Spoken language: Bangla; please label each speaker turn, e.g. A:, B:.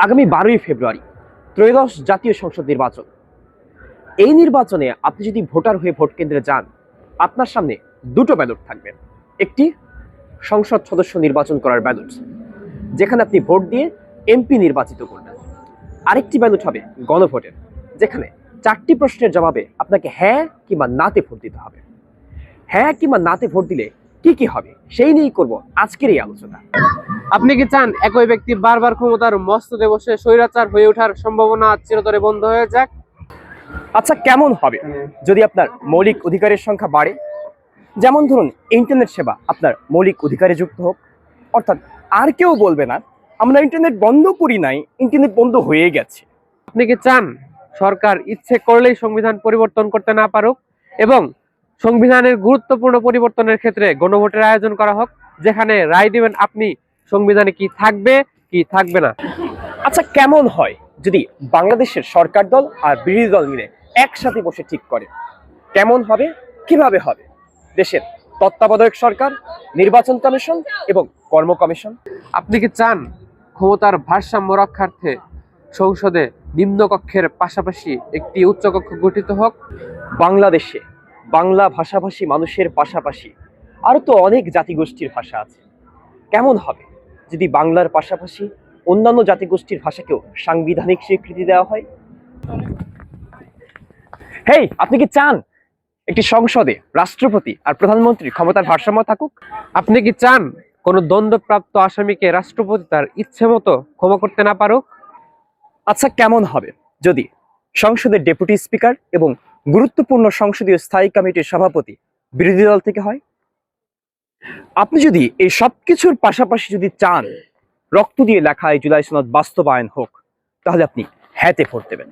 A: আগামী 12ই ফেব্রুয়ারি ত্রয়োদশ জাতীয় সংসদ নির্বাচন। এই নির্বাচনে আপনি যদি ভোটার হয়ে ভোট কেন্দ্রে যান, আপনার সামনে দুটো ব্যালট থাকবে। একটি সংসদ সদস্য নির্বাচন করার ব্যালট, যেখানে আপনি ভোট দিয়ে এমপি নির্বাচিত করবেন। আরেকটি ব্যালট হবে গণভোটের, যেখানে 4টি প্রশ্নের জবাবে আপনাকে হ্যাঁ কিংবা নাতে ভোট দিতে হবে। হ্যাঁ কিংবা নাতে ভোট দিলে কি কি হবে সেই নিয়েই করব আজকের এই আলোচনা।
B: আপনি কি চান একই ব্যক্তি বারবার ক্ষমতার মস্তদে বসে স্বৈরাচার হয়ে ওঠার সম্ভাবনা চিরতরে বন্ধ হয়ে যাক?
A: আচ্ছা, কেমন হবে যদি আপনার মৌলিক অধিকারের সংখ্যা বাড়ে? যেমন ধরুন, ইন্টারনেট সেবা আপনার মৌলিক অধিকারে যুক্ত হোক, অর্থাৎ আর কেউ বলবে না আমরা ইন্টারনেট বন্ধ করি নাই, ইন্টারনেট বন্ধ হয়ে গেছে।
B: আপনি কি চান সরকার ইচ্ছে করলেই সংবিধান পরিবর্তন করতে না পারুক এবং সংবিধানের গুরুত্বপূর্ণ পরিবর্তনের ক্ষেত্রে গণভোটের আয়োজন করা হোক, যেখানে রায় দিবেন আপনি সংবিধানে কি থাকবে কি থাকবে না?
A: আচ্ছা, কেমন হয় যদি বাংলাদেশের সরকার দল আর বিরোধী দল মিলে একসাথে বসে ঠিক করে? কেমন হবে, কিভাবে হবে? দেশের তত্ত্বাবধায়ক সরকার, নির্বাচন কমিশন এবং কর্ম কমিশন।
B: আপনি কি চান ক্ষমতার ভারসাম্য রক্ষার্থে সংসদে নিম্নকক্ষের পাশাপাশি একটি উচ্চকক্ষ গঠিত হোক?
A: বাংলাদেশে বাংলা ভাষাভাষী মানুষের পাশাপাশি আরো তো অনেক জাতিগোষ্ঠীর ভাষা আছে। কেমন হবে যদি বাংলার পাশাপাশি অন্যান্য জাতিগোষ্ঠীর ভাষাকেও সাংবিধানিক স্বীকৃতি দেওয়া হয়? হেই, আপনি কি চান একটি সংসদে রাষ্ট্রপতি আর প্রধানমন্ত্রী ক্ষমতার ভারসাম্য থাকুক?
B: আপনি কি চান কোনো দণ্ডপ্রাপ্ত আসামিকে রাষ্ট্রপতি তার ইচ্ছে মতো ক্ষমা করতে না পারুক?
A: আচ্ছা, কেমন হবে যদি সংসদের ডেপুটি স্পিকার এবং গুরুত্বপূর্ণ সংসদীয় স্থায়ী কমিটির সভাপতি বিরোধী দল থেকে হয়? আপনি যদি এই সবকিছুর পাশাপাশি যদি চান রক্ত দিয়ে লেখা এই জুলাই সনদ বাস্তবায়ন হোক, তাহলে আপনি হ্যাঁতে ভোট দেবেন।